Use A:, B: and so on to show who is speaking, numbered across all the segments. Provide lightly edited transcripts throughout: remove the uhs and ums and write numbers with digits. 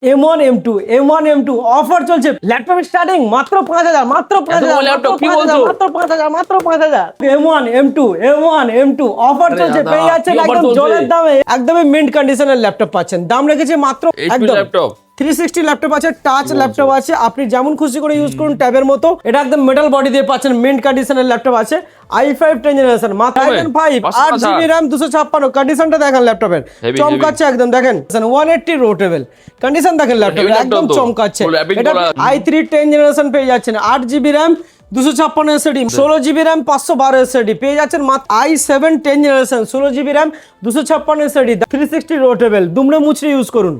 A: M1 M2 M1 M2 offer চলছে laptop starting মাত্র 5000 মাত্র 5000
B: ল্যাপটপ কি বলছো
A: মাত্র 5000 মাত্র 5000 M1 M2 অফার চলছে পেয়ে যাচ্ছেন একদম জলের দামে একদমই মিন্ট কন্ডিশনের ল্যাপটপ পাচ্ছেন দাম রেখেছে মাত্র একদম
B: ল্যাপটপ
A: 360 ল্যাপটপ আছে টাচ ল্যাপটপ আছে আপনি যেমন খুশি করে ইউজ করুন ট্যাবের মতো এটা একদম মেটাল বডি দিয়ে পাচ্ছেন মিন্ট কন্ডিশনের ল্যাপটপ আছে i5 10 জেনারেশন মাত্র 5 8GB RAM 256 কন্ডিশনটা দেখেন ল্যাপটপের চমকাচ্ছে একদম দেখেন 180 রোটেবল কন্ডিশন দেখেন ল্যাপটপের একদম চমকাচ্ছে এটা i3 10 জেনারেশন পেয়ে যাচ্ছেন 8GB RAM 256 SSD 16GB RAM 512 SSD পেয়ে যাচ্ছেন মাত্র i7 10 generation 16GB RAM 256 SSD 360 রোটেবল দুমড়ে মুচড়ে ইউজ করুন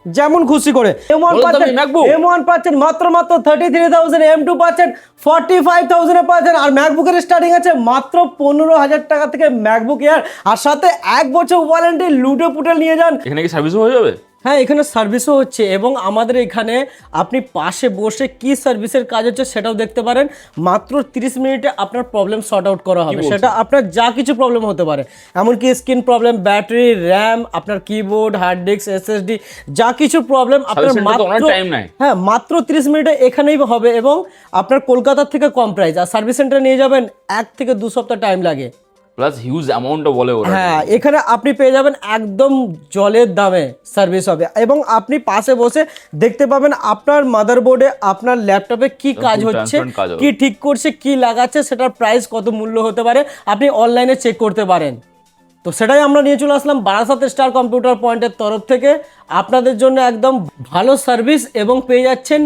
A: যেমন খুশি করে M1 পাচ্ছেন মাত্র 33,000 M2 পাচ্ছেন 45,000 এ পাচ্ছেন আর ম্যাকবুকের স্টার্টিং আছে মাত্র 15,000 টাকা থেকে ম্যাকবুক এয়ার আর সাথে 1 বছর ওয়ারেন্টি লুটে পুটে নিয়ে যান
B: এখানে কি সার্ভিস হয়ে যাবে
A: হ্যাঁ এখানে সার্ভিসও হচ্ছে এবং আমাদের এখানে আপনি পাশে বসে কি সার্ভিসের কাজ হচ্ছে সেটাও দেখতে পারেন মাত্র 30 মিনিটে আপনার প্রবলেম সর্ট আউট করা হবে সেটা আপনার যা কিছু প্রবলেম হতে পারে এমনকি স্ক্রিন প্রবলেম ব্যাটারি র্যাম আপনার কিবোর্ড হার্ড ডিস্ক এসএসডি যা কিছু প্রবলেম আপনার মাত্র 30 মিনিটে এখানেই হবে এবং আপনার কলকাতা থেকে কম প্রাইস আর সার্ভিস সেন্টারে নিয়ে যাবেন 1 থেকে 2 সপ্তাহ টাইম লাগে
B: প্লাস হিউজ অ্যামাউন্টও বলে ওরা
A: হ্যাঁ এখানে আপনি পেয়ে যাবেন একদম জলের দামে সার্ভিস হবে এবং আপনি পাশে বসে দেখতে পাবেন আপনার মাদারবোর্ডে আপনার ল্যাপটপে কি কাজ হচ্ছে কি ঠিক করছে কি লাগাচ্ছে সেটার প্রাইস কত মূল্য হতে পারে আপনি অনলাইনে চেক করতে পারেন তো সেটাই আমরা নিয়ে চলে আসলাম বারাসাত স্টার কম্পিউটার পয়েন্টের তরফ থেকে আপনাদের জন্য একদম ভালো সার্ভিস এবং পেয়ে যাচ্ছেন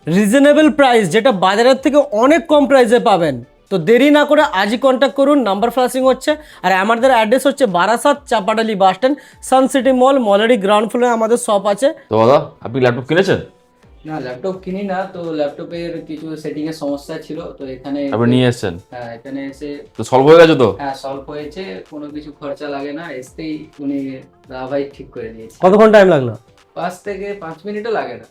A: রিজনেবল প্রাইস যেটা বাজারের থেকে অনেক কম প্রাইসে পাবেন তো দেরি না করে আজই কন্ট্যাক্ট করুন নাম্বার ফ্ল্যাশিং হচ্ছে আর আমাদের অ্যাড্রেস হচ্ছে Barasat Chapadali bus stand Sun City mall মলেরই গ্রাউন্ড ফ্লোরে আমাদের শপ আছে
B: তো দাদা আপনি ল্যাপটপ কিনেছেন
C: না ল্যাপটপ কিনি না তো ল্যাপটপের কিছু সেটিং এর সমস্যা ছিল তো এখানে
B: আপনি নিয়ে এসেছেন
C: হ্যাঁ এখানে এসে
B: তো সলভ হয়ে গেছে তো
C: হ্যাঁ সলভ হয়েছে কোনো কিছু খরচা লাগে না এসতেই উনি ভাই ঠিক করে দিয়েছে
A: কতক্ষণ টাইম লাগলো
C: 5 থেকে 5 মিনিটও লাগে না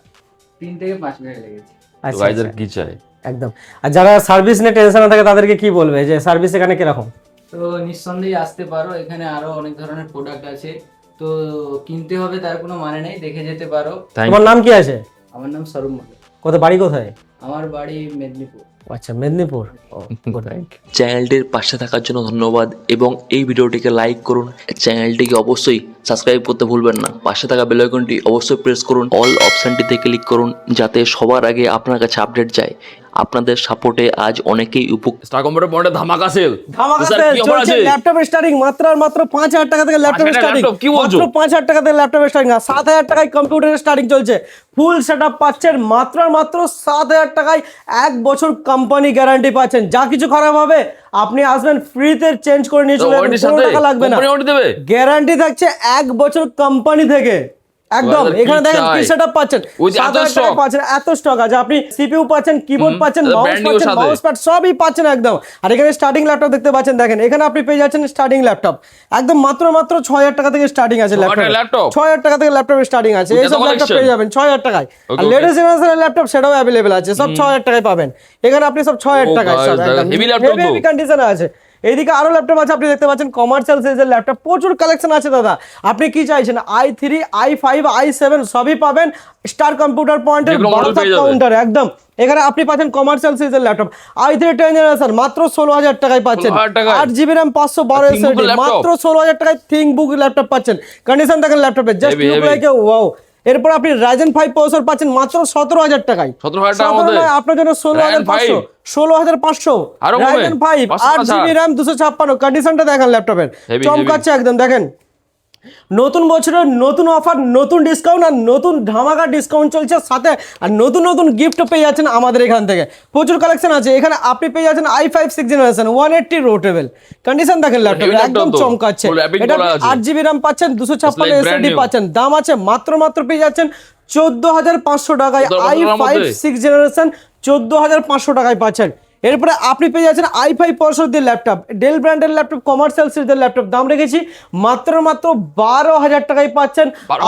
C: 3 থেকে 5 মিনিট লেগেছে
B: তো গাইজার কি চাই
A: একদম আর যারা সার্ভিস নিয়ে টেনশনে থাকে তাদেরকে কি বলবে যে সার্ভিস এখানে কিরকম
C: তো নিঃসন্দেহে আসতে পারো এখানে আরো অনেক ধরনের প্রোডাক্ট আছে তো কিনতে হবে তার কোনো মানে নেই দেখে যেতে পারো
A: তোমার নাম কি আছে
C: আমার নাম সরুম মল্লিক
A: বাড়ি কোথায়
C: আমার বাড়ি মেদিনীপুর
A: আচ্ছা মেদিনীপুর
D: চ্যানেলটির পাশে থাকার জন্য ধন্যবাদ এবং এই ভিডিওটিকে লাইক করুন চ্যানেলটিকে অবশ্যই সাবস্ক্রাইব করতে ভুলবেন না পাশে থাকা বেল আইকনটি অবশ্যই প্রেস করুন অল অপশনটিতে ক্লিক করুন যাতে সবার আগে আপনার কাছে আপডেট যায় আপনাদের সাপোর্টে আজ অনেকেই
B: স্টার কম্পিউটার পয়েন্টে ধামাকা সেল
A: চলছে ল্যাপটপের স্টার্টিং মাত্র 5000 টাকা থেকে ল্যাপটপের স্টার্টিং মাত্র 5000 টাকা থেকে ল্যাপটপের স্টার্টিং আর 7000 টাকায় কম্পিউটারের স্টার্টিং চলছে ফুল সেটআপ পাচ্ছেন মাত্র 7000 টাকায় 1 বছর কোম্পানি গ্যারান্টি পাচ্ছেন যা কিছু খারাপ হবে আপনি আসবেন ফ্রিতে চেঞ্জ করে নিয়ে চলে যাবেন কোনো টাকা লাগবে না গ্যারান্টি থাকছে 1 বছর কোম্পানি থেকে একদম এখানে দেখেন কি সেটআপ পাচ্ছেন 7000 টাকা পাচ্ছেন এত স্টক আছে আপনি সিপিইউ পাচ্ছেন কিবোর্ড পাচ্ছেন মাউস প্যাড সবই পাচ্ছেন একদম আর এখানে স্টার্টিং ল্যাপটপ দেখতে পাচ্ছেন দেখেন এখানে আপনি পেয়ে যাচ্ছেন স্টার্টিং ল্যাপটপ একদম মাত্র 6000 টাকা থেকে স্টার্টিং আছে ল্যাপটপ 6000 টাকা থেকে ল্যাপটপের স্টার্টিং আছে এই সব ল্যাপটপ পেয়ে যাবেন 6000 টাকায় আর লেটেস্ট জেনারেশনের ল্যাপটপ সেটাও अवेलेबल আছে সব 6000 টাকায় পাবেন এখানে আপনি সব 6000 টাকায় সব একদম হেভি কন্ডিশনে আছে এইদিকে আরো ল্যাপটপ আছে আপনি দেখতে পাচ্ছেন কমার্শিয়াল সাইজের ল্যাপটপ প্রচুর কালেকশন আছে দাদা আপনি কি চাইছেন i3 i5 i7 সবই পাবেন স্টার কম্পিউটার পয়েন্টের বারাসাত কাউন্টারে একদম এখানে আপনি পাচ্ছেন কমার্শিয়াল সাইজের ল্যাপটপ i3 10 জেনারেশন মাত্র 16000 টাকায় পাচ্ছেন 8GB RAM 512 SSD মাত্র 16000 টাকায় থিংকবুক ল্যাপটপ পাচ্ছেন কন্ডিশন দেখেন ল্যাপটপে just look like a wow এরপর আপনি Ryzen 5 প্রসেসর পাচ্ছেন মাত্র 17000 টাকায়
B: 17000 টাকার মধ্যে
A: আপনার জন্য 16500 Ryzen 5 8GB RAM 256 কন্ডিশনটা দেখেন ল্যাপটপের চমকাচ্ছে একদম দেখেন নতুন বছরের নতুন অফার নতুন ডিসকাউন্ট আর নতুন ধামাকা ডিসকাউন্ট চলছে সাথে আর নতুন গিফট পেয়ে যাচ্ছেন আমাদের এখান থেকে প্রচুর কালেকশন আছে এখানে আপনি পেয়ে যাচ্ছেন i5 6 জেনারেশন 180 রোটেবল কন্ডিশন দেখেন ল্যাপটপ একদম চমকাচ্ছে এটা 8GB RAM পাচ্ছেন 256 SSD পাচ্ছেন দাম আছে মাত্র পেয়ে যাচ্ছেন 14500 টাকায় i5 6 জেনারেশন 14500 টাকায় পাচ্ছেন এরপরে আপনি পেয়ে যাচ্ছেন i5 প্রসেসর দিয়ে ল্যাপটপ ডেল ব্র্যান্ডের ল্যাপটপ কমার্শিয়াল সিরিজের ল্যাপটপ দাম রেখেছি মাত্র 12000 টাকায় পাচ্ছেন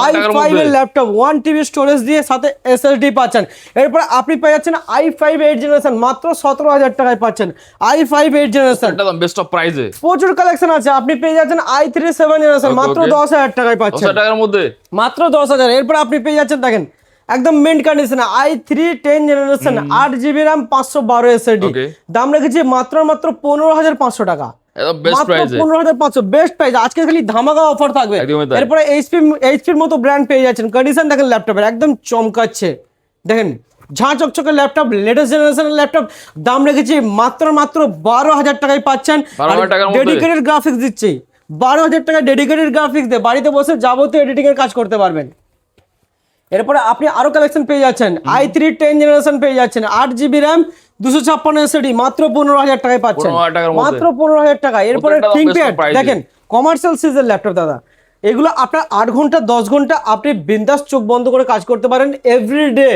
A: i5 এর ল্যাপটপ 1TB স্টোরেজ দিয়ে সাথে SSD পাচ্ছেন এরপরে আপনি পেয়ে যাচ্ছেন i5 8 জেনারেশন মাত্র 17000 টাকায় পাচ্ছেন i5 8 জেনারেশন
B: একদম বেস্ট অফ প্রাইসে
A: প্রচুর কালেকশন আছে আপনি পেয়ে যাচ্ছেন i3 7 জেনারেশন মাত্র 10000 টাকায় পাচ্ছেন
B: 10000 টাকার মধ্যে
A: মাত্র 10000 এরপর আপনি পেয়ে যাচ্ছেন দেখেন একদম meant condition i3 10 generation 8GB RAM 512 SSD
B: Okay.
A: দাম রেখেছি মাত্র 15,500 টাকা
B: একদম বেস্ট প্রাইসে
A: 15,500 বেস্ট প্রাইস আজকে খালি ধামাকা অফার থাকবে
B: একদমই তাই।
A: এরপরে এইচপির মতো ব্র্যান্ড পেয়ে যাচ্ছেন কন্ডিশন দেখেন ল্যাপটপের একদম চমকাচ্ছে দেখেন ঝাঁ চকচকে ল্যাপটপ লেটেস্ট জেনারেশনের ল্যাপটপ দাম রেখেছি মাত্র 12,000 টাকায় পাচ্ছেন
B: 12,000 টাকার মধ্যে?
A: ডেডিকেটেড গ্রাফিক্স দিচ্ছি 12,000 টাকা ডেডিকেটেড গ্রাফিক্স দিয়ে বাড়িতে বসে যাবতীয় এডিটিং এর কাজ করতে পারবেন এরপরে আপনি আরো কালেকশন পেয়ে যাচ্ছেন i3 10 জেনারেশন পেয়ে যাচ্ছেন 8GB RAM 256 SSD মাত্র 15,000 টাকায় পাচ্ছেন
B: 15,000 টাকার মধ্যে?
A: মাত্র 15,000 টাকা এরপরে
B: প্রত্যেকটা
A: থিংকপ্যাড
B: best price এ।
A: দেখেন কমার্শিয়াল সিরিজের ল্যাপটপ দাদা এগুলো আপনার 8 ঘন্টা 10 ঘন্টা আপনি বিন্দাস চোখ বন্ধ করে কাজ করতে পারেন everyday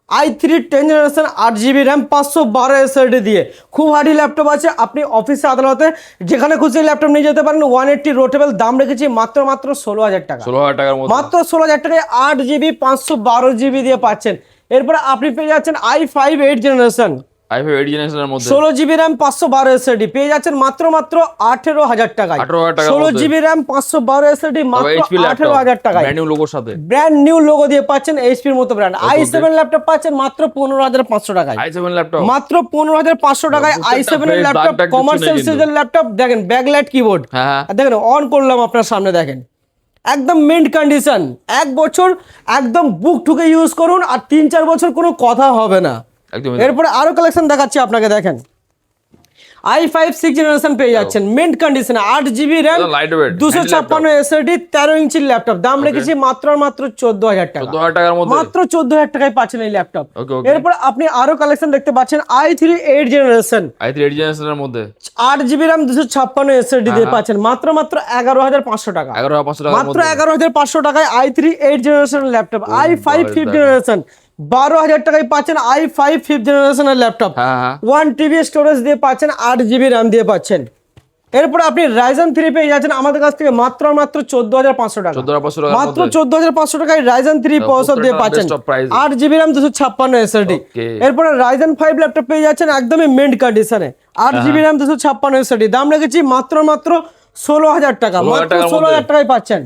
A: i3 10 generation 8GB RAM 512 SSD দিয়ে খুব হার্ডি ল্যাপটপ আছে আপনি অফিসে আদালতে যেখানে খুশি ল্যাপটপ নিয়ে যেতে পারেন 180 রোটেবল দাম রেখেছি মাত্র 16,000 টাকা
B: 16,000 টাকার মধ্যে
A: মাত্র 16,000 টাকায় 8GB 512GB দিয়ে পাচ্ছেন এরপরে আপনি পেয়ে যাচ্ছেন i5 8 জেনারেশন
B: i5 8 জেনারেশনের মধ্যে
A: 16GB RAM 512 SSD পেয়ে যাচ্ছেন মাত্র 18,000 টাকায়
B: 18,000 টাকার
A: 16GB RAM 512 SSD মাত্র
B: HP ল্যাপটপ
A: 18,000 টাকায়
B: ব্র্যান্ড নিউ লোগোর সাথে
A: ব্র্যান্ড নিউ লোগো দিয়ে পাচ্ছেন এইচপির মতো ব্র্যান্ড i7 ল্যাপটপ পাচ্ছেন মাত্র 15,500 টাকায়
B: i7 ল্যাপটপ
A: মাত্র 15,500 টাকায় i7 এর
B: fresh,
A: ল্যাপটপ
B: দাগ টাগ কিছু
A: কমার্শিয়াল
B: নেই কিন্তু।
A: সিরিজের ল্যাপটপ দেখেন ব্যাকলাইট কিবোর্ড
B: হ্যাঁ
A: দেখেন অন করলাম আপনার সামনে দেখেন একদম মিন্ট কন্ডিশন 1 বছর একদম বুক ঠুকে ইউজ করুন আর 3-4 বছর কোনো কথা হবে না
B: একদম
A: এরপরে আরো কালেকশন দেখাচ্ছি আপনাকে দেখেন i5 6 জেনারেশন পেয়ে যাচ্ছেন mint condition 8GB RAM
B: light weight
A: 256 SSD 13 ইঞ্চির ল্যাপটপ দাম রেখেছি মাত্র 14,000 টাকা
B: 14,000 টাকার মধ্যে
A: মাত্র 14,000 টাকায় পাচ্ছেন এই ল্যাপটপ
B: Okay, okay.
A: এরপর আপনি আরো কালেকশন দেখতে পাচ্ছেন i3 8 জেনারেশন
B: i3 8 জেনারেশনের মধ্যে
A: 8GB RAM 256 SSD দিয়ে পাচ্ছেন মাত্র 11,500 টাকা
B: 11,500 টাকার
A: মাত্র
B: মধ্যে
A: 11,500 টাকায় i3 8 generation laptop i5 5th generation 12,000 টাকায় পাচ্ছেন i5 5th জেনারেশনের ল্যাপটপ
B: হ্যাঁ
A: 1TB স্টোরেজ দিয়ে পাচ্ছেন 8GB RAM দিয়ে পাচ্ছেন এরপর আপনি Ryzen 3 পেয়ে যাচ্ছেন আমাদের কাছ থেকে মাত্র 14,500 টাকা
B: 14,500 টাকার
A: মাত্র
B: মধ্যে
A: 14,500 টাকায় Ryzen 3 প্রসেসর দিয়ে
B: প্রত্যেকটা
A: পাচ্ছেন
B: best of price।
A: 8GB RAM 256 SSD
B: Okay.
A: এরপর Ryzen 5 ল্যাপটপ পেয়ে যাচ্ছেন একদমই মিন্ট কন্ডিশনে 8GB RAM 256 SSD দাম রেখেছি মাত্র 16,000 টাকা
B: 16,000
A: মাত্র
B: টাকার মধ্যে।
A: 16,000 টাকায় পাচ্ছেন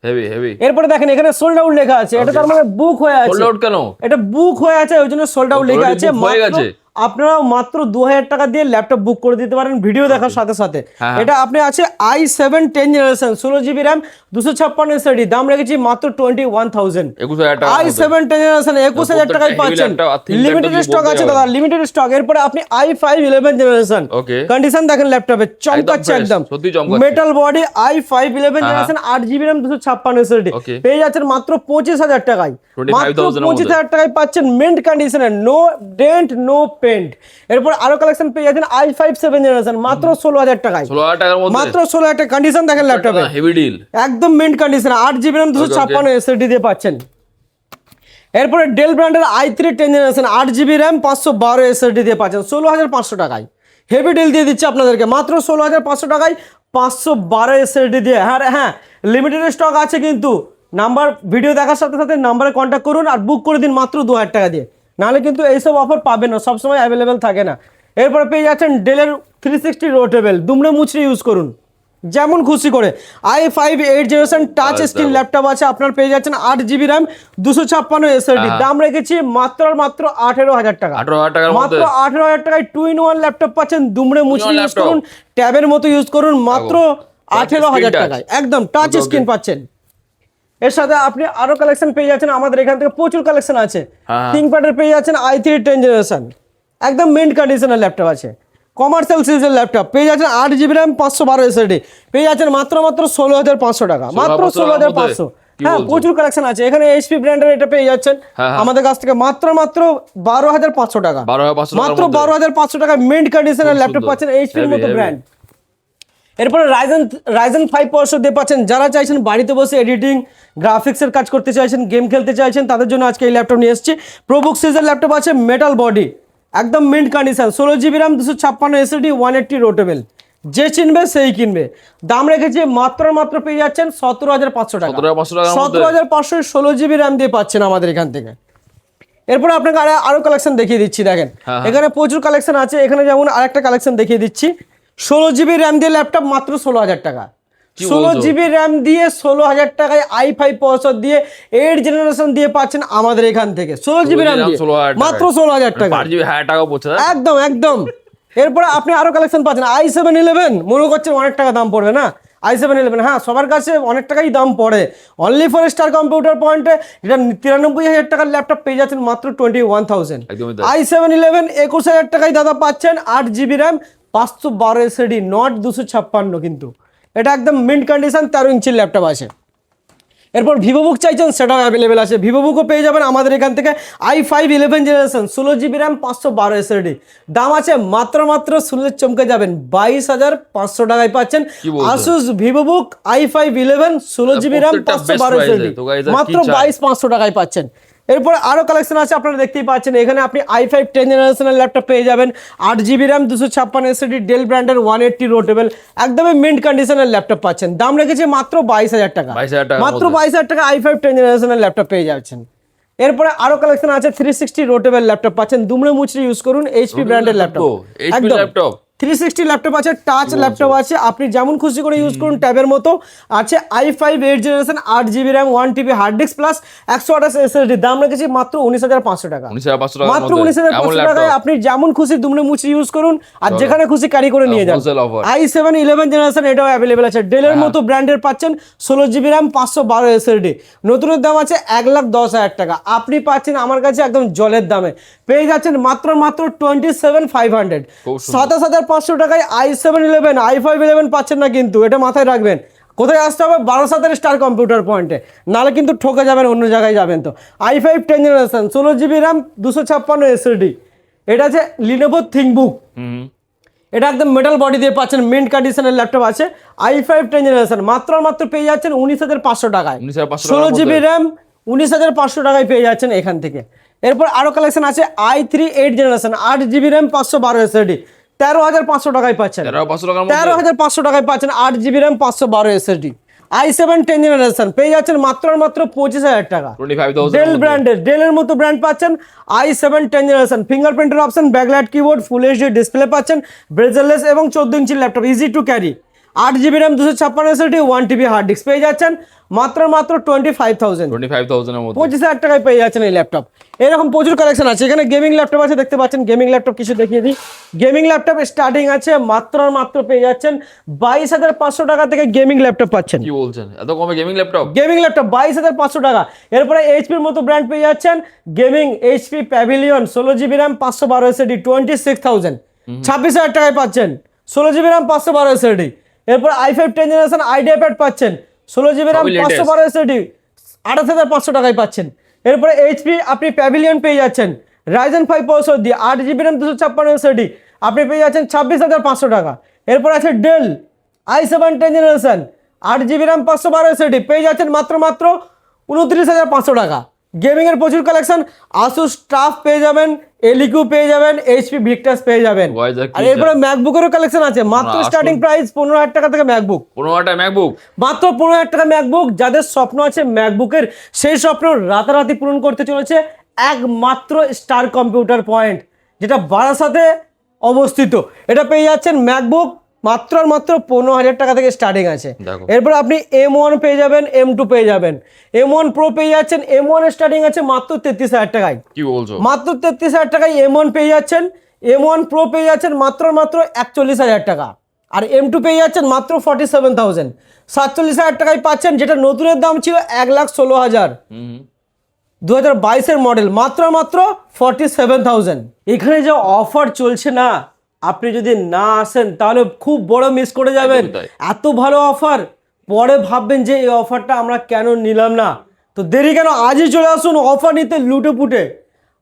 B: হেভি
A: এরপরে দেখেন এখানে সোল্ড আউট লেখা আছে এটা তার মানে বুক হয়ে আছে
B: সোল্ড আউট কেন
A: এটা বুক হয়ে আছে ওই জন্য সোল্ড আউট লেখা
B: already
A: আছে
B: book হয়ে গেছে?
A: আপনারাও মাত্র 2,000 টাকা দিয়ে ল্যাপটপ বুক করে দিতে পারেন ভিডিও দেখার সাথে সাথে
B: হ্যাঁ।
A: এটা আপনি আছে i7 10 generation 16GB RAM 256 SSD দাম রেখেছি মাত্র 21,000
B: 21,000 টাকা
A: i7 10 জেনারেশন 21,000 টাকায়
B: heavy
A: পাচ্ছেন
B: laptop আর 3
A: লিমিটেড
B: laptop
A: স্টক
B: দিয়ে
A: আছে
B: বলতে
A: দাদা লিমিটেড স্টক এরপরে আপনি i5 11 জেনারেশন
B: Okay.
A: কন্ডিশন দেখেন ল্যাপটপে চমকাচ্ছে
B: fresh,
A: একদম
B: সত্যি চমকাচ্ছে।
A: Metal body i5 11 generation 8GB RAM 256 SSD
B: Okay.
A: পেয়ে যাচ্ছেন মাত্র 25,000 টাকায়
B: 25,000
A: মাত্র
B: এর মধ্যে।
A: 25,000 টাকায় পাচ্ছেন মিন্ট কন্ডিশনে নো ডেন্ট নো পেন্ট এরপর আরো কালেকশন পেয়ে যাচ্ছেন i5 7 জেনারেশন মাত্র 16,000 টাকায়
B: 16,000 টাকার মধ্যে
A: মাত্র 16,000 টাকা কন্ডিশন দেখেন ল্যাপটপে
B: হেভি ডিল
A: একদম mint condition 8GB RAM 256 SSD দিয়ে পাচ্ছেন এরপরে ডেল ব্র্যান্ডের i3 10 generation 8GB RAM 512 SSD দিয়ে পাচ্ছেন 16,500 টাকায় হেভি ডিল দিয়ে দিচ্ছে আপনাদেরকে মাত্র 16,500 টাকায় 512 SSD দিয়ে হ্যাঁ লিমিটেড স্টক আছে কিন্তু নাম্বার ভিডিও দেখার সাথে সাথে নাম্বারে কন্ট্যাক্ট করুন আর বুক করে দিন মাত্র 2,000 টাকা দিয়ে নাহলে কিন্তু এইসব অফার পাবেন না সবসময় অ্যাভেলেবেল থাকে না এরপরে পেয়ে যাচ্ছেন ডেলের 360 রোটেবল দুমড়ে মুচড়ে ইউজ করুন যেমন খুশি করে i5 8 generation touch screen laptop আছে আপনার পেয়ে যাচ্ছেন 8GB RAM 256 SSD দাম রেখেছি মাত্র 18,000 টাকা
B: 18,000 টাকার মধ্যে
A: মাত্র 18,000 টাকায় 2-in-1 ল্যাপটপ পাচ্ছেন দুমড়ে মুচড়ে ইউজ
B: laptop।
A: করুন ট্যাবের মতো ইউজ করুন মাত্র 18,000
B: touch।
A: টাকায় একদম টাচ স্ক্রিন পাচ্ছেন এর সাথে আপনি আরো কালেকশন পেয়ে যাচ্ছেন আমাদের এখান থেকে প্রচুর কালেকশন আছে
B: হ্যাঁ।
A: থিংকপ্যাডের পেয়ে যাচ্ছেন i3 10 জেনারেশন একদম মিন্ট কন্ডিশনের ল্যাপটপ আছে কমার্শিয়াল সিরিজের ল্যাপটপ পেয়ে যাচ্ছেন 8GB RAM 512 SSD পেয়ে যাচ্ছেন মাত্র 16,500 টাকা মাত্র 16,500 হ্যাঁ প্রচুর কালেকশন আছে এখানে HP ব্র্যান্ডের এটা পেয়ে যাচ্ছেন আমাদের কাছ থেকে মাত্র 12,500 টাকা
B: 12,500
A: মাত্র 12,500 টাকা মিন্ট কন্ডিশনের ল্যাপটপ পাচ্ছেন HP এর মতো ব্র্যান্ড এরপরে রাইজেন 5 প্রসেসর দিয়ে পাচ্ছেন যারা চাইছেন বাড়িতে বসে এডিটিং গ্রাফিক্সের কাজ করতে চাইছেন গেম খেলতে চাইছেন তাদের জন্য আজকে এই ল্যাপটপ নিয়ে এসেছি প্রোবুক সিরিজের ল্যাপটপ আছে মেটাল বডি একদম mint condition 16GB RAM 256 SSD 180 রোটেবল যে চিনবে সেই কিনবে দাম রেখেছি মাত্র পেয়ে যাচ্ছেন 17,500 টাকা
B: 17,500 টাকার মধ্যে
A: 17,500 16GB RAM দিয়ে পাচ্ছেন আমাদের এখান থেকে এরপর আপনাকে আরো কালেকশন দেখিয়ে দিচ্ছি দেখেন এখানে প্রচুর কালেকশন আছে এখানে যেমন আরেকটা কালেকশন দেখিয়ে দিচ্ছি 16GB RAM দিয়ে ল্যাপটপ মাত্র 16,000 টাকা 16GB র্যাম দিয়ে 16,000 টাকায় i5 প্রসেসর দিয়ে 8 জেনারেশন দিয়ে পাচ্ছেন আমাদের এখান থেকে। 16GB র্যাম দিয়ে মাত্র 16,000 টাকা,
B: 8GB টাকা পড়ছে।
A: একদম একদম। এরপরে আপনি আরো কালেকশন পাচ্ছেন i7-11, মনে করছেন অনেক টাকা দাম পড়বে না, i7-11 হ্যাঁ সবার কাছে অনেক টাকাই দাম পড়ে। অনলি ফর স্টার কম্পিউটার পয়েন্টে এটা 93,000 টাকার ল্যাপটপ পেয়ে যাচ্ছেন মাত্র 21,000। i7-11 21,000 টাকায় দাদা পাচ্ছেন, 8GB র্যাম 512 SSD, নট 256 কিন্তু এটা একদম মিন্ট কন্ডিশন 13 ইঞ্চির ল্যাপটপ আছে। এরপর ভিভোবুক চাইছেন সেটাও অ্যাভেলেবেল আছে, ভিভোবুকও পেয়ে যাবেন আমাদের এখান থেকে। i5-11 generation 16GB RAM 512 SSD, দাম আছে মাত্র শুনলে চমকে যাবেন 22,500 টাকায় পাচ্ছেন Asus VivoBook i5-11 16GB RAM 512 SSD মাত্র 22,500 টাকায় পাচ্ছেন। এরপর আরো কালেকশন আছে, আপনারা দেখতেই পাচ্ছেন এখানে আপনি i5 10 জেনারেশনের ল্যাপটপ পেয়ে যাবেন, 8GB র্যাম 256 SSD, ডেল ব্র্যান্ডের 180 রোটেবল, একদমই মিন্ট কন্ডিশনের ল্যাপটপ পাচ্ছেন। দাম রেখেছে মাত্র 22,000 টাকা, মাত্র 22,000 টাকা i5 10 জেনারেশনের ল্যাপটপ পেয়ে যাচ্ছেন। এরপরে আরো কালেকশন আছে 360 রোটেবল ল্যাপটপ পাচ্ছেন, দুমড়ে মুচড়ে ইউজ করুন, এইচপি ব্র্যান্ডের ল্যাপটপ, একদম 360 ল্যাপটপ আছে, টাচ ল্যাপটপ আছে, আপনি যেমন খুশি করে ইউজ করুন, ট্যাবের মতো আছে। i5 8 generation 8GB RAM 1TB hard disk plus 128 SSD, দাম রেখেছি মাত্র 19,500 টাকা, মাত্র 19,500 টাকায় আপনি যেমন খুশি দুমড়ে মুচড়ে ইউজ করুন আর যেখানে খুশি ক্যারি করে নিয়ে যান। i7-11 জেনারেশন এটাও অ্যাভেলেবেল আছে, ডেলের মতো ব্র্যান্ডের পাচ্ছেন, 16GB র্যাম 512 SSD, নতুনের দাম আছে 1,10,000 টাকা, আপনি পাচ্ছেন আমার কাছে একদম জলের দামে পেয়ে যাচ্ছেন মাত্র 27,500, 27,500 টাকায় i7-11 i5-11 পাচ্ছেন না কিন্তু, এটা মাথায় রাখবেন। কোথায় আসতে হবে? 12 স্টার কম্পিউটার পয়েন্টে, নাহলে কিন্তু ঠকে যাবেন, অন্য জায়গায় যাবেন। তো i5 10 generation 16GB RAM 256 SSD, এটা আছে লিনোভো থিংকবুক, এটা একদম মেটাল বডি দিয়ে পাচ্ছেন, মিন্ট কন্ডিশনের ল্যাপটপ আছে, i5 10 জেনারেশন মাত্র পেয়ে যাচ্ছেন 19,500 টাকায়, 16GB র্যাম 19,500 টাকায় পেয়ে যাচ্ছেন এখান থেকে। এরপর আরো কালেকশন আছে i3 8 generation 8GB RAM 512 SSD, 13,500 টাকায় পাচ্ছেন, 13,500 টাকায় পাচ্ছেন 8GB RAM 512 SSD। i7 10 generation পেয়ে যাচ্ছেন মাত্র 25,000 টাকা, ডেল ব্র্যান্ডের, ডেলের মতো ব্র্যান্ড পাচ্ছেন, i7 10 জেনারেশন ফিঙ্গারপ্রিন্টের option, backlight keyboard, full HD display পাচ্ছেন, বেজেললেস এবং 14 ইঞ্চির laptop, easy to carry, 8GB RAM 256 SSD 1TB hard disk পেয়ে যাচ্ছেন মাত্র 25,000, 25,000 টাকায় পেয়ে যাচ্ছেন এই ল্যাপটপ। এরকম প্রচুর কালেকশন আছে, এখানে গেমিং ল্যাপটপ আছে, দেখতে পাচ্ছেন গেমিং ল্যাপটপ কিছু দেখিয়ে দিই। গেমিং ল্যাপটপ স্টার্টিং আছে মাত্র পেয়ে যাচ্ছেন 22,500 টাকা থেকে গেমিং ল্যাপটপ পাচ্ছেন।
B: কি বলছেন, এত কমে গেমিং ল্যাপটপ?
A: গেমিং ল্যাপটপ 22,500 টাকা। এরপরে এইচপির মতো ব্র্যান্ড পেয়ে যাচ্ছেন, gaming HP pavilion 16GB RAM 512 SSD 26,000, 26,000 টাকায় পাচ্ছেন 16GB র্যাম 512 SSD। এরপর i5 10 জেনারেশন আইডিয়াপ্যাড পাচ্ছেন, 16GB র্যাম 512 SSD 28,500 টাকায় পাচ্ছেন। এরপরে এইচপি আপনি প্যাভিলিয়ন পেয়ে যাচ্ছেন, রাইজেন 5 প্রসেসর দিয়ে 8GB র্যাম 256 SSD আপনি পেয়ে যাচ্ছেন 26,500 টাকা। এরপর আছে del i7 10 generation 8GB RAM 512 SSD পেয়ে যাচ্ছেন মাত্র 29,500 টাকা। গেমিং এর প্রচুর কালেকশন, আসুস টাফ পেয়ে যাবেন, এলিকিউ পেয়ে যাবেন, এইচপি ভিক্টাস পেয়ে যাবেন। আর এরপরে ম্যাকবুকেরও কালেকশন আছে, মাত্র স্টার্টিং প্রাইস 15,000 টাকা থেকে ম্যাকবুক,
B: 15,000 টাকা ম্যাকবুক,
A: মাত্র 15,000 টাকা ম্যাকবুক। যাদের স্বপ্ন আছে ম্যাকবুকের, সেই স্বপ্ন রাতারাতি পূরণ করতে চলেছে একমাত্র স্টার কম্পিউটার পয়েন্ট, যেটা বারাসাতে অবস্থিত। এটা পেয়ে যাচ্ছেন ম্যাকবুক মাত্র 15,000 টাকা থেকে স্টার্টিং আছে। এরপর আপনি M1 পেয়ে যাবেন, M2 পেয়ে যাবেন, M1 Pro পেয়ে যাচ্ছেন, M1 স্টার্টিং আছে মাত্র 33,000 টাকায়।
B: কি বলছো?
A: মাত্র 33,000 টাকায় M1 পেয়ে যাচ্ছেন, M1 Pro পেয়ে যাচ্ছেন মাত্র 41,000 টাকা। আর M2 পেয়ে যাচ্ছেন মাত্র 47,000, 47,000 টাকায় পাচ্ছেন, যেটা নতুনের দাম ছিল 1,16,000, 2022-এর মডেল, মাত্র 47,000। এখানে যে অফার চলছে না, আপনি যদি না আসেন তাহলে খুব বড় মিস করে যাবেন। এত ভালো অফার, পরে ভাববেন যে এই অফারটা আমরা কেন নিলাম না। তো দেরি কেন, আজই চলে আসুন অফার নিতে লুটে পুটে।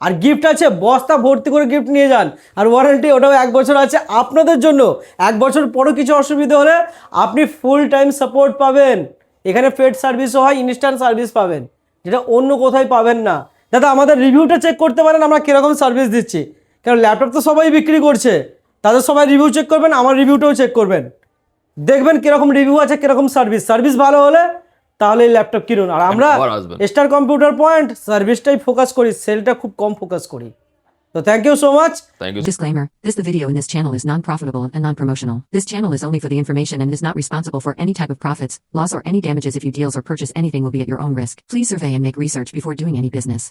A: আর গিফট আছে, বস্তা ভর্তি করে গিফট নিয়ে যান, আর ওয়ারেন্টি ওটাও 1 বছর আছে আপনাদের জন্য। 1 বছর পরও কিছু অসুবিধা হলে আপনি ফুল টাইম সাপোর্ট পাবেন। এখানে পেড সার্ভিসও হয়, ইনস্ট্যান্ট সার্ভিস পাবেন, যেটা অন্য কোথায় পাবেন না। দাদা আমাদের রিভিউটা চেক করতে পারেন আমরা কীরকম সার্ভিস দিচ্ছি, কারণ ল্যাপটপ তো সবাই বিক্রি করছে, তাদের সবাই রিভিউ চেক করবেন, আমার রিভিউটাও চেক করবেন, দেখবেন কীরকম রিভিউ আছে, কীরকম সার্ভিস ভালো হলে তাহলে এই ল্যাপটপ কিনুন। আর আমরা স্টার কম্পিউটার পয়েন্ট সার্ভিসটাই ফোকাস করি, সেলটা খুব কম ফোকাস করি। তো thank you so much.
B: Thank you.
E: Disclaimer, the video in this channel is non-profitable and non-promotional. This channel is only for the information and is not responsible for any type of profits, loss or any damages if you deals or purchase anything will be at your own risk. Please survey and make research before doing any business.